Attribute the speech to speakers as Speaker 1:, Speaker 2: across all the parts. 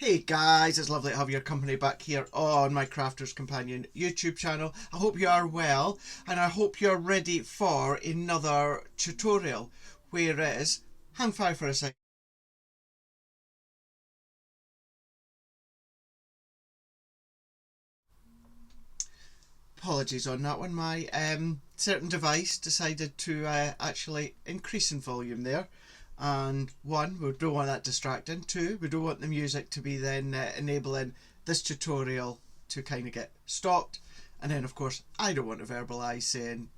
Speaker 1: Hey guys, it's lovely to have your company back here on my Crafter's Companion YouTube channel. I hope you are well and I hope you're ready for another tutorial. Whereas, hang fire for a second. Apologies on that one, my certain device decided to actually increase in volume there. And one, we don't want that distracting. Two, we don't want the music to be then enabling this tutorial to kind of get stopped. And then of course I don't want to verbalise saying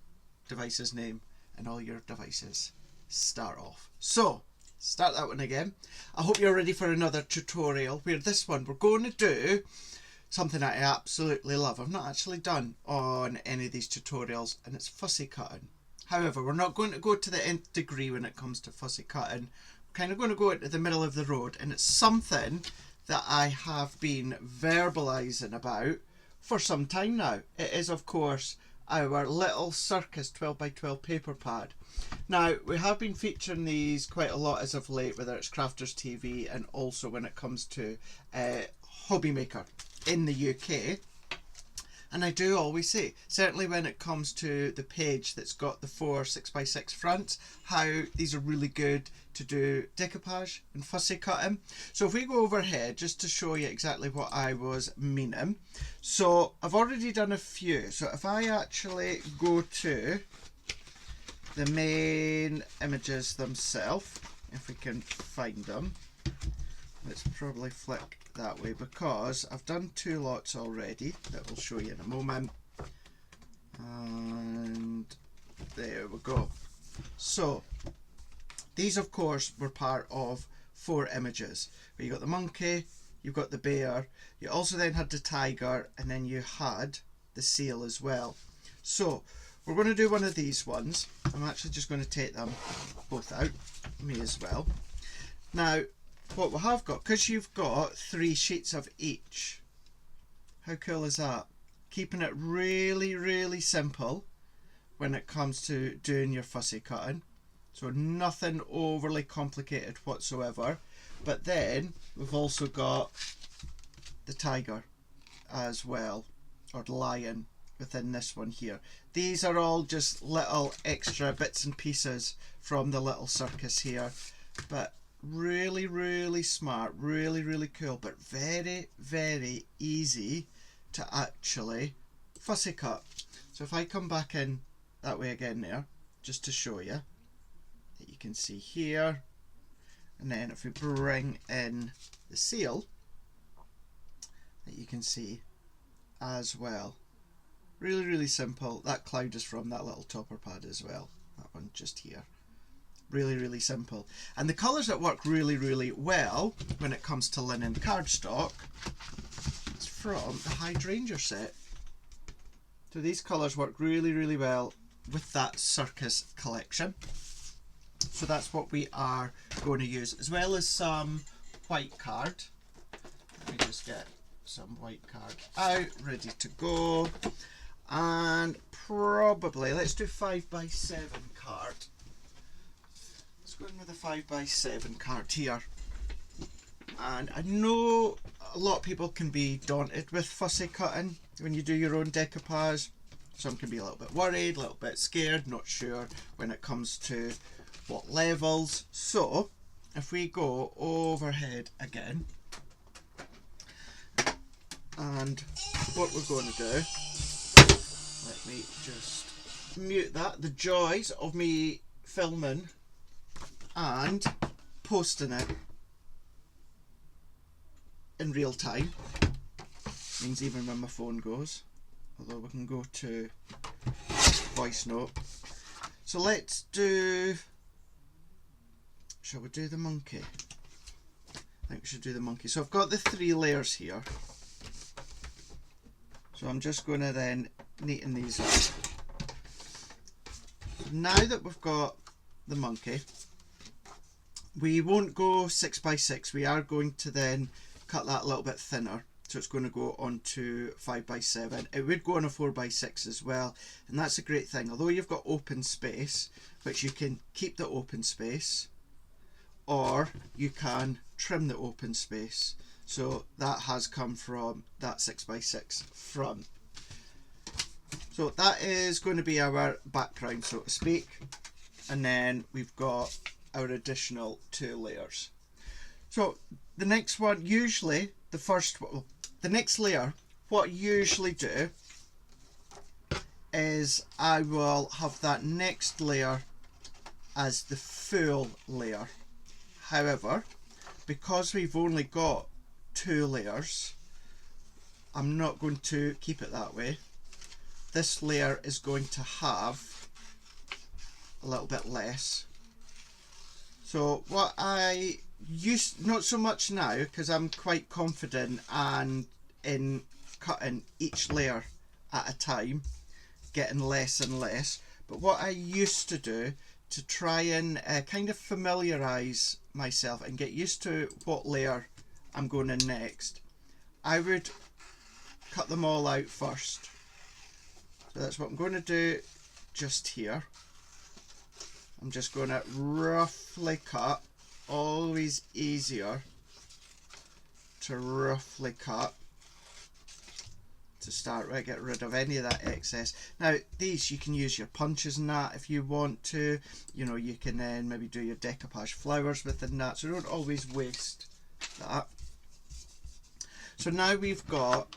Speaker 1: device's name and all your devices start off. So start that one again. I hope you're ready for another tutorial where this one we're going to do something that I absolutely love. I've not actually done on any of these tutorials, and it's fussy cutting. However, we're not going to go to the nth degree when it comes to fussy cutting. We're kind of going to go into the middle of the road, and it's something that I have been verbalising about for some time now. It is, of course, our little circus 12x12 paper pad. Now, we have been featuring these quite a lot as of late, whether it's Crafters TV and also when it comes to Hobby Maker in the UK. And I do always say, certainly when it comes to the page that's got the 4 6x6 fronts, how these are really good to do decoupage and fussy cutting. So if we go overhead just to show you exactly what I was meaning. So I've already done a few. So if I actually go to the main images themselves, if we can find them, let's probably flick that way because I've done 2 lots already that we'll show you in a moment. And there we go. So these of course were part of 4 images where you got the monkey, you've got the bear, you also then had the tiger, and then you had the seal as well. So we're going to do one of these ones. I'm actually just going to take them both out, me as well. Now what we have got, because you've got 3 sheets of each, how cool is that? Keeping it really simple when it comes to doing your fussy cutting. So nothing overly complicated whatsoever. But then we've also got the tiger as well, or the lion within this one here. These are all just little extra bits and pieces from the little circus here, but really smart, really cool, but very easy to actually fussy cut. So if I come back in that way again there, just to show you that you can see here, and then if we bring in the seal, that you can see as well. Really simple. That cloud is from that little topper pad as well, that one just here. Really simple. And the colours that work really well when it comes to linen cardstock is from the Hydrangea set. So these colours work really well with that circus collection. So that's what we are going to use, as well as some white card. Let me just get some white card out, ready to go. And probably, let's do 5x7 card. Let's go in with a 5x7 card here. And I know a lot of people can be daunted with fussy cutting when you do your own decoupage. Some can be a little bit worried, a little bit scared, not sure when it comes to what levels. So if we go overhead again, and what we're going to do, let me just mute that. The joys of me filming and posting it in real time means even when my phone goes, although we can go to voice note. So let's do, shall we do the monkey? I think we should do the monkey. So I've got the 3 layers here, so I'm just going to then neaten these up. Now that we've got the monkey, we won't go 6x6. We are going to then cut that a little bit thinner, so it's going to go onto 5x7. It would go on a 4x6 as well, and that's a great thing. Although you've got open space, which you can keep the open space, or you can trim the open space. So that has come from that 6x6 front. So that is going to be our background, so to speak. And then we've got our additional 2 layers. So the next one, usually the next layer, what I usually do is I will have that next layer as the full layer. However, because we've only got 2 layers, I'm not going to keep it that way. This layer is going to have a little bit less. So what I used, not so much now because I'm quite confident and in cutting each layer at a time, getting less and less, but what I used to do to try and kind of familiarise myself and get used to what layer I'm going in next, I would cut them all out first. So that's what I'm going to do just here. I'm just going to roughly cut, always easier to roughly cut to start with, get rid of any of that excess. Now these you can use your punches and that if you want to, you know, you can then maybe do your decoupage flowers within that, so don't always waste that. So now we've got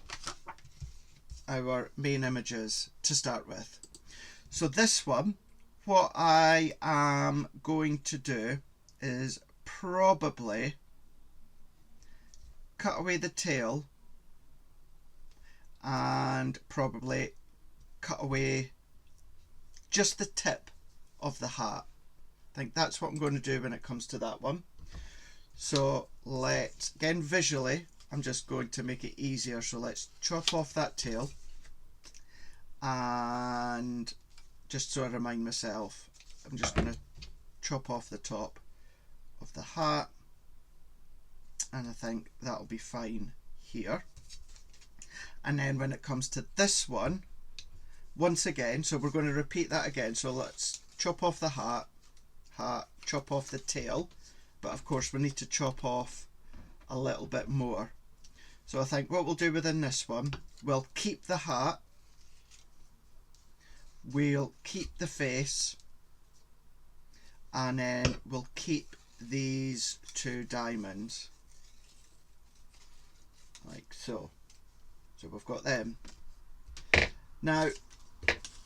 Speaker 1: our main images to start with. So this one, what I am going to do is probably cut away the tail and probably cut away just the tip of the hat. I think that's what I'm going to do when it comes to that one. So let's, again visually, I'm just going to make it easier, so let's chop off that tail, and just so I remind myself, I'm just going to chop off the top of the hat, and I think that'll be fine here. And then when it comes to this one, once again, so we're going to repeat that again, so let's chop off the hat, chop off the tail, but of course we need to chop off a little bit more. So I think what we'll do within this one, we'll keep the hat, we'll keep the face, and then we'll keep these 2 diamonds like so. So we've got them. Now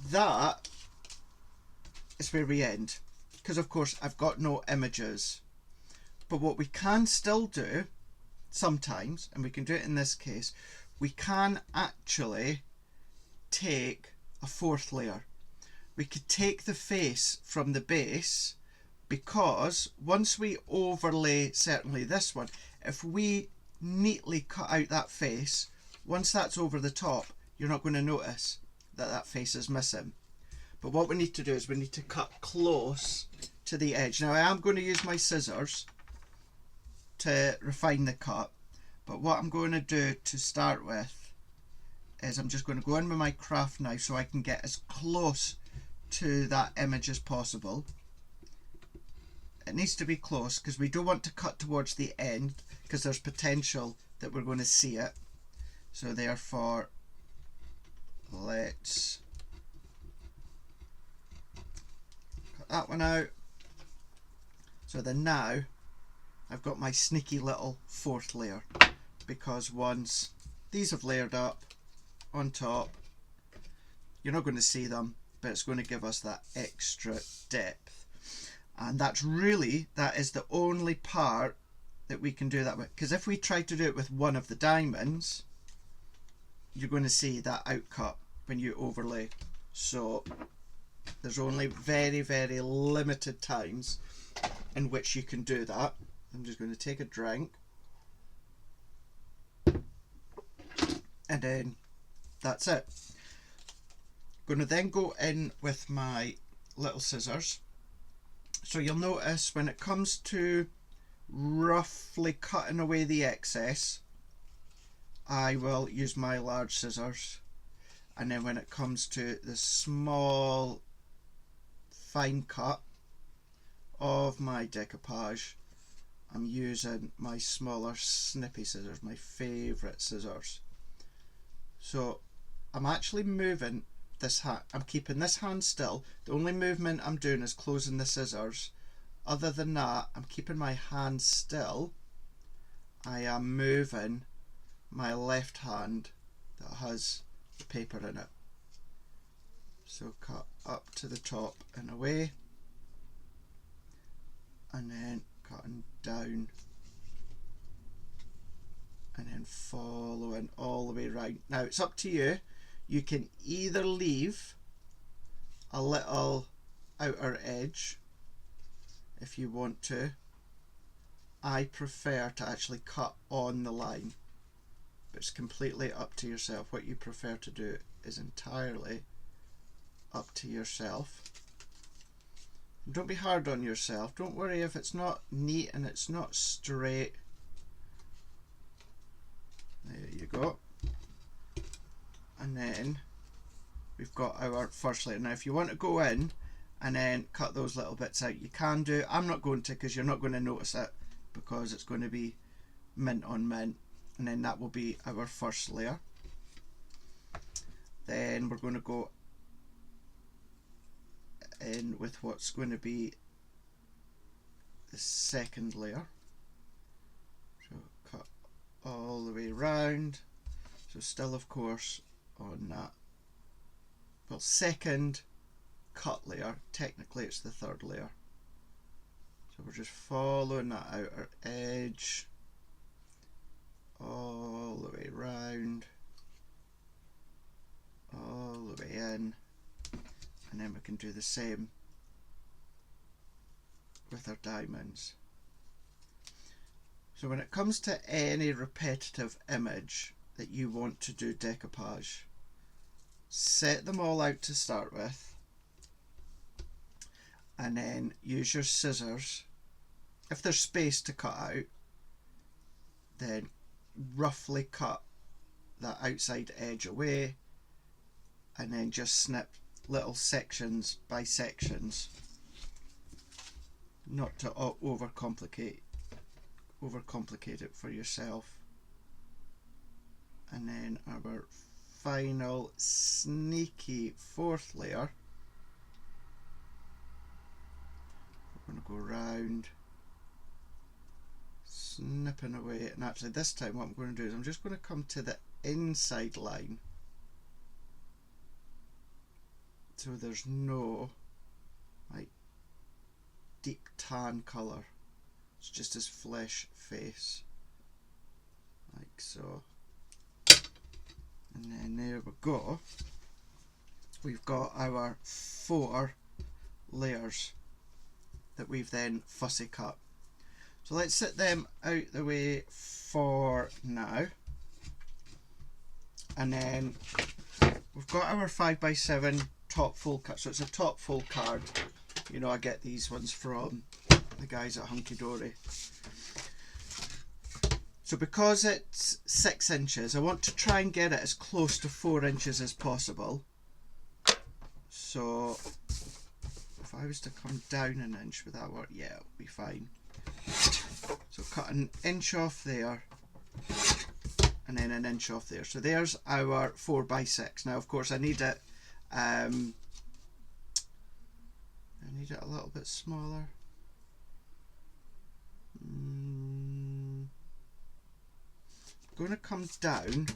Speaker 1: that is where we end, because of course I've got no images, but what we can still do sometimes, and we can do it in this case, we can actually take a 4th layer. We could take the face from the base, because once we overlay certainly this one, if we neatly cut out that face, once that's over the top, you're not going to notice that that face is missing. But what we need to do is we need to cut close to the edge. Now I am going to use my scissors to refine the cut, but what I'm going to do to start with is I'm just going to go in with my craft knife so I can get as close to that image as possible. It needs to be close because we don't want to cut towards the end, because there's potential that we're going to see it. So therefore, let's cut that one out. So then now I've got my sneaky little 4th layer, because once these have layered up on top, you're not going to see them, but it's going to give us that extra depth. And that's really, that is the only part that we can do that with, because if we try to do it with one of the diamonds, you're going to see that outcut when you overlay. So there's only very, very limited times in which you can do that. I'm just going to take a drink, and then that's it. I'm going to then go in with my little scissors. So you'll notice when it comes to roughly cutting away the excess, I will use my large scissors, and then when it comes to the small fine cut of my decoupage, I'm using my smaller snippy scissors, my favourite scissors. So I'm actually moving this hand, I'm keeping this hand still. The only movement I'm doing is closing the scissors. Other than that, I'm keeping my hand still. I am moving my left hand that has the paper in it. So cut up to the top and away, and then cutting down, and then following all the way round. Now it's up to you. You can either leave a little outer edge if you want to. I prefer to actually cut on the line, but it's completely up to yourself. What you prefer to do is entirely up to yourself. And don't be hard on yourself. Don't worry if it's not neat and it's not straight. There you go. And then we've got our first layer. Now if you want to go in and then cut those little bits out, you can do. I'm not going to, because you're not going to notice it, because it's going to be mint on mint, and then that will be our first layer. Then we're going to go in with what's going to be the second layer. So cut all the way round. So still of course on that, well, second cut layer, technically it's the third layer. So we're just following that outer edge all the way round, all the way in, and then we can do the same with our diamonds. So when it comes to any repetitive image that you want to do decoupage, set them all out to start with, and then use your scissors. If there's space to cut out, then roughly cut that outside edge away, and then just snip little sections by sections, not to overcomplicate it for yourself. And then our final sneaky fourth layer, we're going to go round, snipping away, and actually this time what I'm going to do is I'm just going to come to the inside line, so there's no like deep tan colour, it's just his flesh face, like so. And then there we go, we've got our 4 layers that we've then fussy cut. So let's set them out the way for now, and then we've got our 5x7 top full cut. So it's a top full card, you know, I get these ones from the guys at Hunky Dory. So because it's 6 inches, I want to try and get it as close to 4 inches as possible. So if I was to come down an inch, would that work? Yeah, it'll be fine. So cut an inch off there, and then an inch off there. So there's our 4x6. Now of course I need it a little bit smaller. I'm going to come down.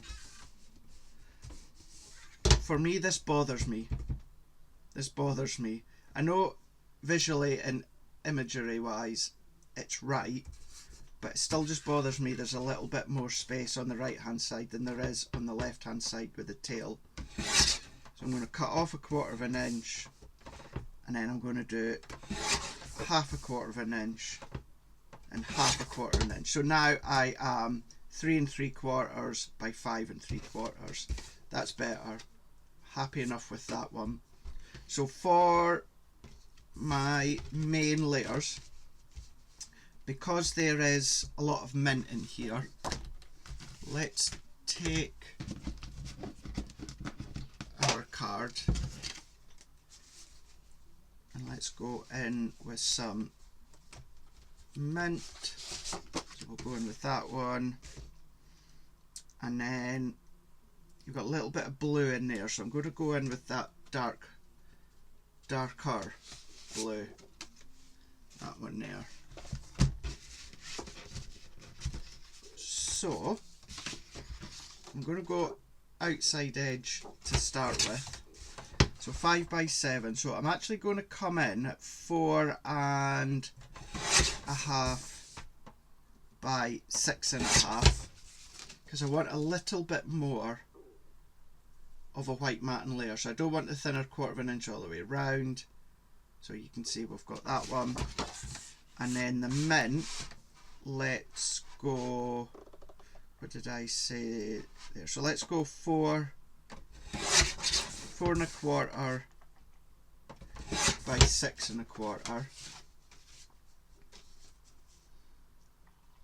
Speaker 1: For me, this bothers me. I know visually and imagery wise it's right, but it still just bothers me there's a little bit more space on the right hand side than there is on the left hand side with the tail. So I'm going to cut off 1/4 of an inch, and then I'm going to do 1/4 inch and 1/4 inch. So now I am 3 3/4 by 5 3/4. That's better. Happy enough with that one. So for my main layers, because there is a lot of mint in here, let's take our card and let's go in with some mint, so we'll go in with that one. And then you've got a little bit of blue in there, so I'm going to go in with that darker blue, that one there. So I'm going to go outside edge to start with, so 5 by 7, so I'm actually going to come in at 4.5 by 6.5, because I want a little bit more of a white matting layer, so I don't want the thinner 1/4 inch all the way round. So you can see we've got that one, and then the mint, let's go, what did I say there, so let's go 4.25 by 6.25.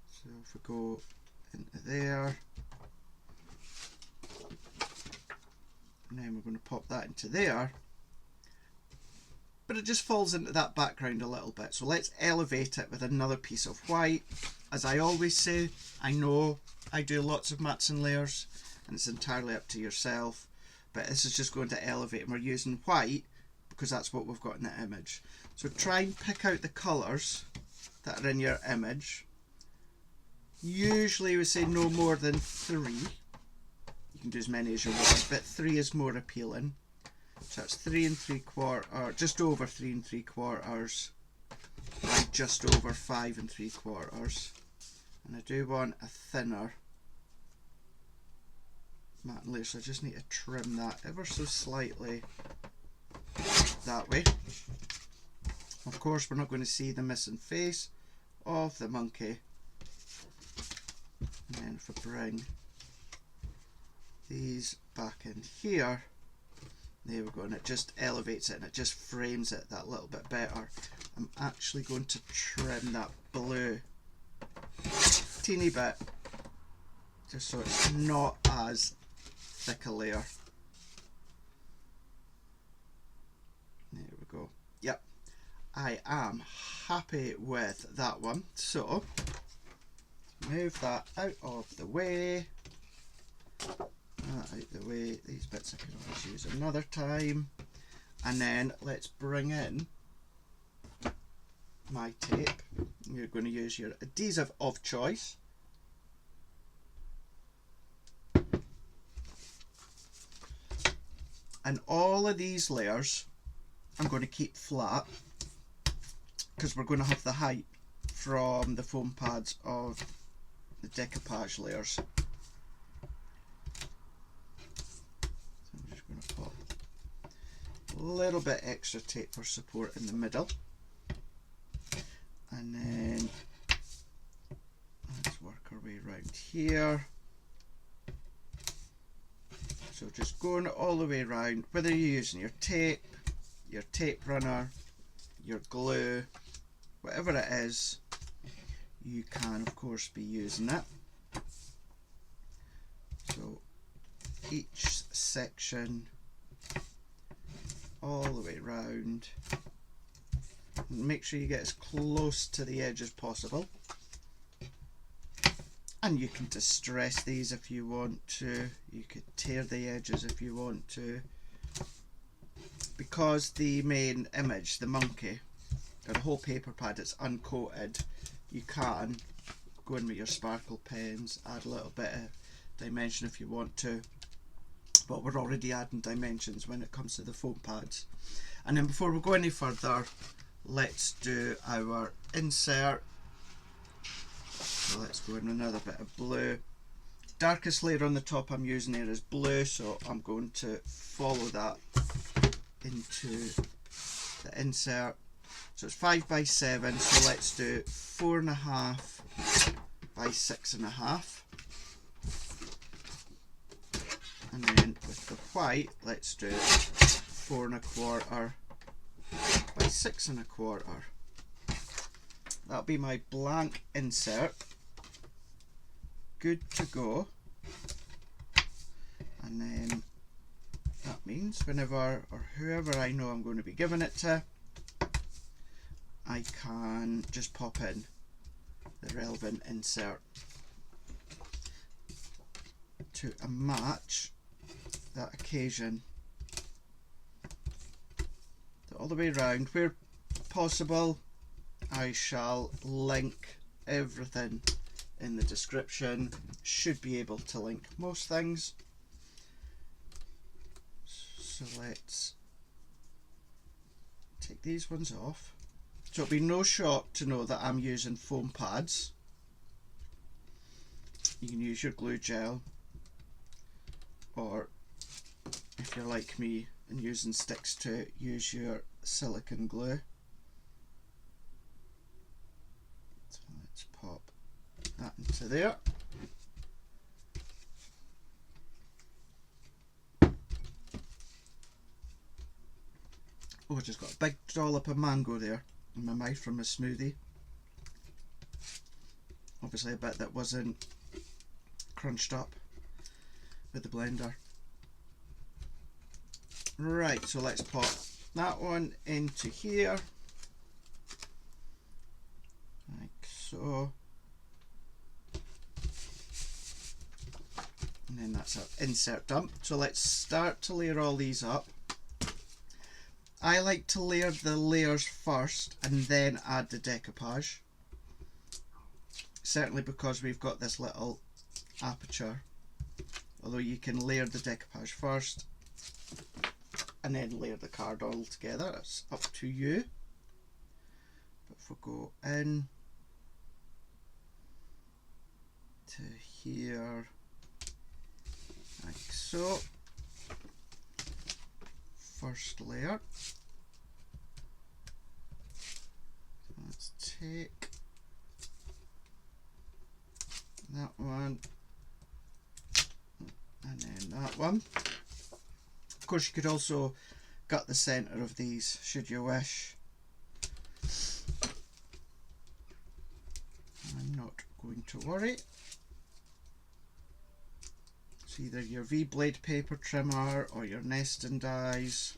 Speaker 1: So if we go into there, and then we're going to pop that into there, but it just falls into that background a little bit, so let's elevate it with another piece of white. As I always say, I know I do lots of mats and layers and it's entirely up to yourself, but this is just going to elevate, and we're using white because that's what we've got in the image. So try and pick out the colours that are in your image. Usually we say no more than 3. You can do as many as you want, but 3 is more appealing. So that's 3 3/4, just over 3 3/4, and just over 5 3/4. And I do want a thinner matte layer, so I just need to trim that ever so slightly that way. Of course, we're not going to see the missing face of the monkey. And then if I bring these back in here, there we go, and it just elevates it and it just frames it that little bit better. I'm actually going to trim that blue teeny bit, just so it's not as thick a layer. There we go. Yep, I am happy with that one. So move that out of the way. Out the way. These bits I can always use another time. And then let's bring in my tape. You're going to use your adhesive of choice. And all of these layers I'm going to keep flat because we're going to have the height from the foam pads of the decoupage layers. Pop a little bit extra tape for support in the middle, and then let's work our way around here. So just going all the way around, whether you're using your tape runner, your glue, whatever it is, you can of course be using it. So each section all the way around, make sure you get as close to the edge as possible, and you can distress these if you want to, you could tear the edges if you want to, because the main image, the monkey, or the whole paper pad, it's uncoated. You can go in with your sparkle pens, add a little bit of dimension if you want to, but we're already adding dimensions when it comes to the foam pads. And then before we go any further, let's do our insert. So let's go in another bit of blue. Darkest layer on the top I'm using here is blue, so I'm going to follow that into the insert. So it's 5 by 7, so let's do 4.5 by 6.5. And then with the white, let's do 4.25 by 6.25. That'll be my blank insert. Good to go. And then that means whenever or whoever I know I'm going to be giving it to, I can just pop in the relevant insert to a match that occasion. So all the way around. Where possible, I shall link everything in the description. Should be able to link most things. So let's take these ones off. So it'll be no shock to know that I'm using foam pads. You can use your glue gel, or if you're like me and using sticks to it, use your silicone glue. So let's pop that into there. Oh, I just got a big dollop of mango there in my mouth from a smoothie. Obviously a bit that wasn't crunched up with the blender. Right, so let's pop that one into here, like so. And then that's our insert dump. So let's start to layer all these up. I like to layer the layers first and then add the decoupage. Certainly because we've got this little aperture. Although you can layer the decoupage first and then layer the card all together. It's up to you. But if we go in to here, like so. First layer. Let's take that one and then that one. Of course, you could also gut the centre of these should you wish. I'm not going to worry. It's either your V-blade paper trimmer or your nesting dies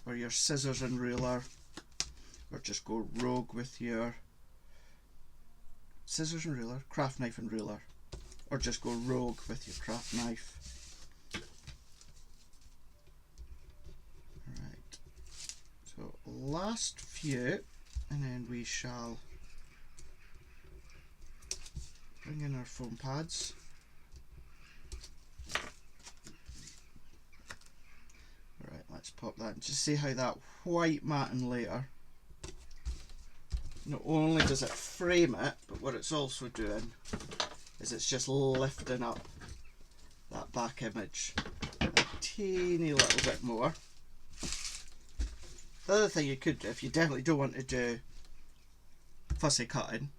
Speaker 1: or your scissors and ruler, or just go rogue with your scissors and ruler, craft knife and ruler, or just go rogue with your craft knife. Right, so last few, and then we shall bring in our foam pads. Right, let's pop that and just see how that white matting layer, not only does it frame it, but what it's also doing is it's just lifting up that back image a teeny little bit more. The other thing you could do, if you definitely don't want to do fussy cutting,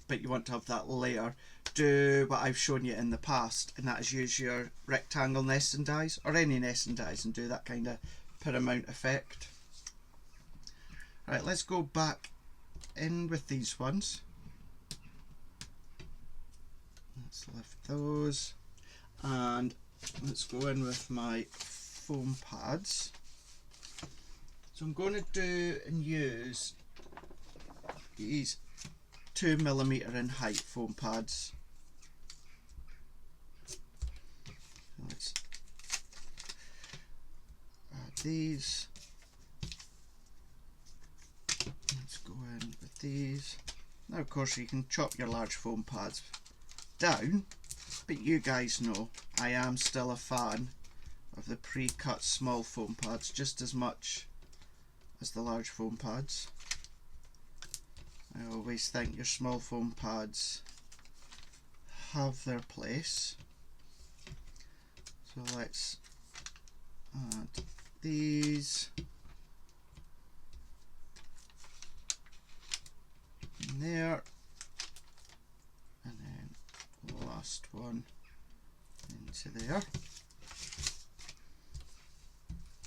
Speaker 1: but you want to have that layer, do what I've shown you in the past, and that is use your rectangle nesting dies or any nesting dies and do that kind of paramount effect. Right, let's go back in with these ones. Let's lift those and let's go in with my foam pads. So I'm going to do and use these 2mm in height foam pads. Let's add these. Let's go in with these. Now of course you can chop your large foam pads down, but you guys know I am still a fan of the pre-cut small foam pads just as much as the large foam pads. I always think your small foam pads have their place. So let's add these in there, and then the last one into there.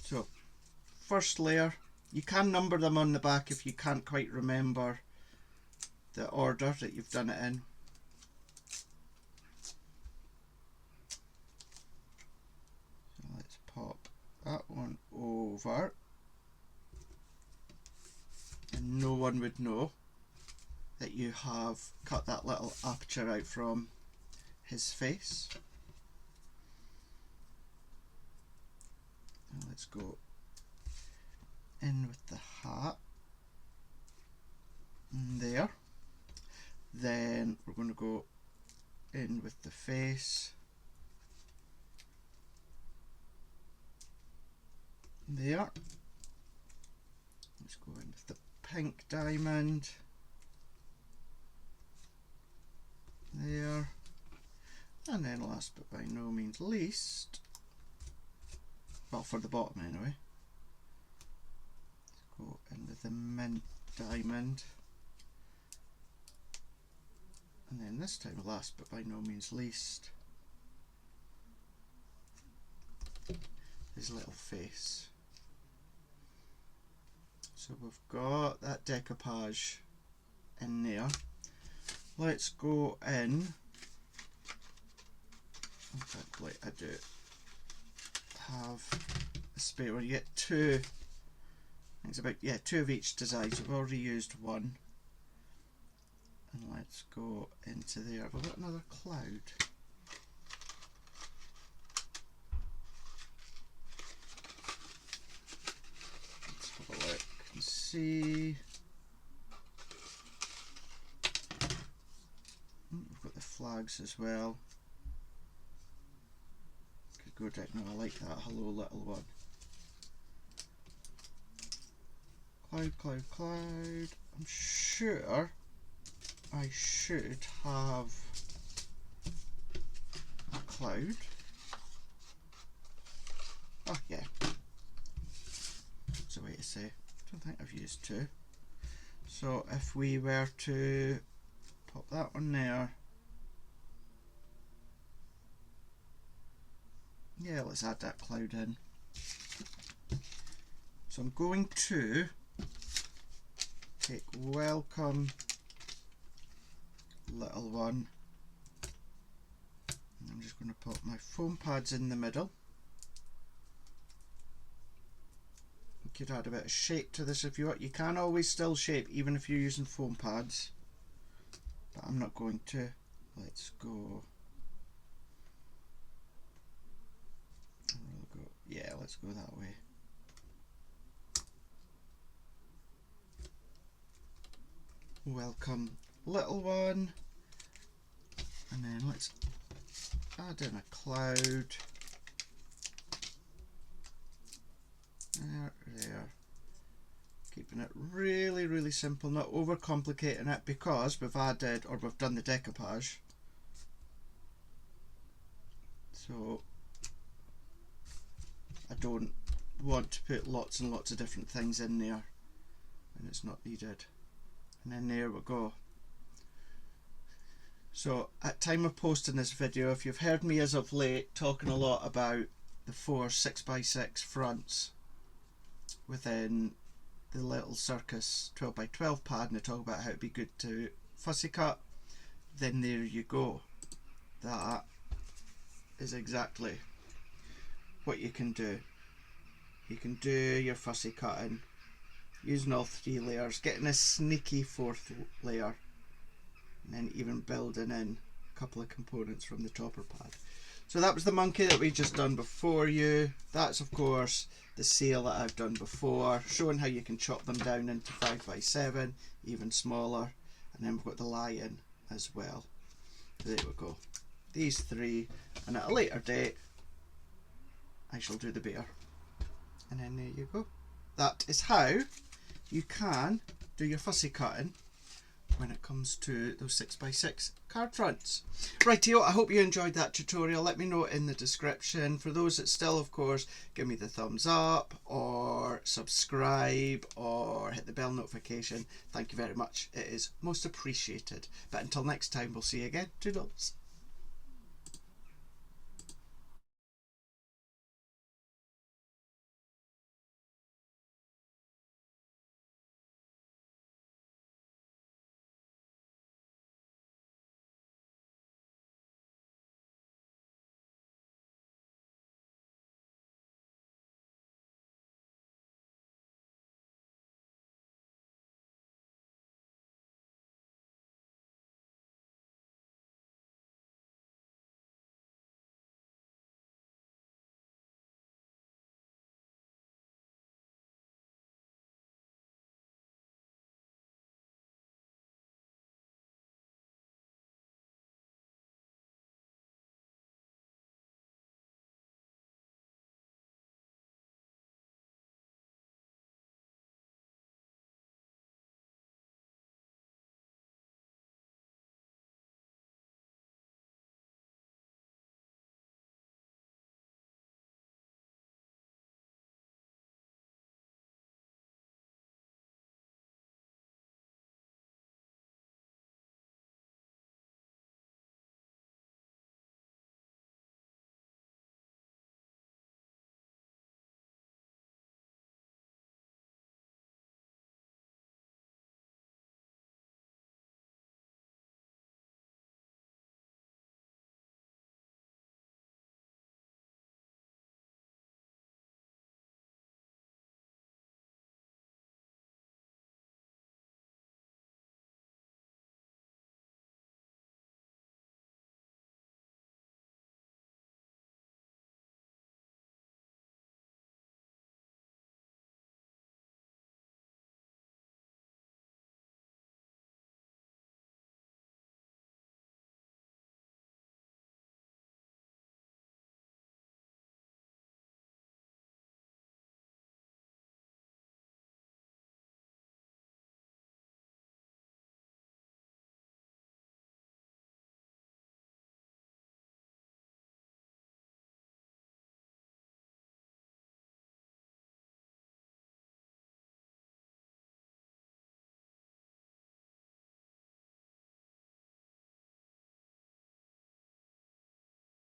Speaker 1: So first layer, you can number them on the back if you can't quite remember the order that you've done it in. So let's pop that one over, and no one would know that you have cut that little aperture out from his face. Now let's go in with the hat there. Then we're going to go in with the face there. Let's go in with the pink diamond there. And then last but by no means least, well, for the bottom anyway, let's go in with the mint diamond. And then this time last but by no means least, his little face. So we've got that decoupage in there. Let's go in. Like I do have a spare where you get two. I think it's about, yeah, two of each design. So we've already used one. And let's go into there. Have I got another cloud? Let's have a look and see. We've got the flags as well. Could go down. No, I like that. Hello, little one. Cloud, cloud, cloud. I'm sure I should have a cloud. Oh yeah, that's a way to say. I don't think I've used two. So if we were to pop that one there, yeah, let's add that cloud in. So I'm going to take welcome little one, and I'm just going to put my foam pads in the middle. You could add a bit of shape to this if you want. You can always still shape even if you're using foam pads, but I'm not going to. Let's go. Yeah, let's go that way. Welcome little one, and then let's add in a cloud there, keeping it really simple, not overcomplicating it, because we've added, or we've done the decoupage, so I don't want to put lots and lots of different things in there when it's not needed. And then there we go. So at time of posting this video, if you've heard me as of late talking a lot about the 4 6x6 fronts within the little circus 12x12 pad, and I talk about how it'd be good to fussy cut, then there you go. That is exactly what you can do. You can do your fussy cutting using all 3 layers, getting a sneaky 4th layer, and then even building in a couple of components from the topper pad. So that was the monkey that we just done before you. That's of course the sail that I've done before, showing how you can chop them down into 5x7, even smaller, and then we've got the lion as well. So there we go. These 3, and at a later date I shall do the bear. And then there you go. That is how you can do your fussy cutting when it comes to those 6x6 card fronts. Rightio, I hope you enjoyed that tutorial. Let me know in the description. For those that still, of course, give me the thumbs up or subscribe or hit the bell notification. Thank you very much. It is most appreciated. But until next time, we'll see you again. Toodles.